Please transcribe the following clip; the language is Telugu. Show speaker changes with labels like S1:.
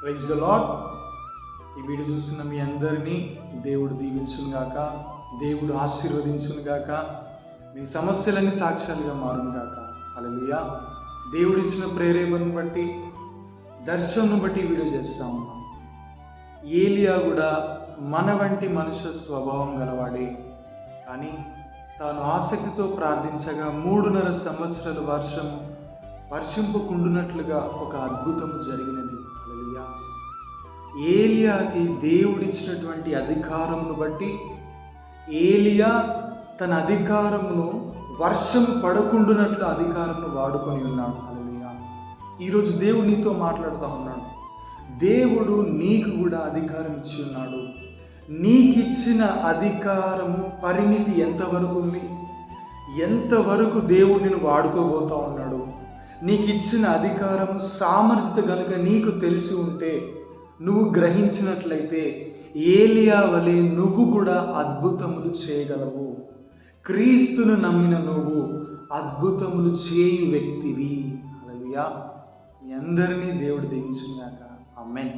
S1: Praise the lord. ఈ వీడియో చూస్తున్న మీ అందరినీ దేవుడు దీవించునుగాక, దేవుడు ఆశీర్వదించునుగాక, మీ సమస్యలన్నీ సాక్ష్యాలుగా మారునుగాక. హల్లెలూయా. దేవుడు ఇచ్చిన ప్రేరేపణను బట్టి, దర్శనం బట్టి వీడియో చేస్తా ఉన్నాం. ఏలియా కూడా మన వంటి మనుష్య స్వభావం గలవాడే, కానీ తాను ఆసక్తితో ప్రార్థించగా 3.5 సంవత్సరాలు వర్షింపకుండునట్లుగా ఒక అద్భుతం జరిగినది. హల్లెలూయా. ఏలియాకి దేవుడిచ్చినటువంటి అధికారమును బట్టి ఏలియా తన అధికారమును వర్షం పడకుండునట్లు అధికారమును వాడుకొని ఉన్నాడు. హల్లెలూయా. ఈరోజు దేవుడు నీతో మాట్లాడుతూ ఉన్నాడు. దేవుడు నీకు కూడా అధికారం ఇచ్చి ఉన్నాడు. నీకిచ్చిన అధికారము పరిమితి ఎంతవరకు ఉంది, ఎంతవరకు దేవుడు నిన్ను వాడుకోబోతా ఉన్నాడు. నీకు ఇచ్చిన అధికారము సామర్థ్యత కనుక నీకు తెలిసి ఉంటే, నువ్వు గ్రహించినట్లయితే ఏలియా వలె నువ్వు కూడా అద్భుతములు చేయగలవు. క్రీస్తును నమ్మిన నువ్వు అద్భుతములు చేయు వ్యక్తివి. హల్లెలూయా. మీ అందరినీ దేవుడు దీవించుగాక. ఆమేన్.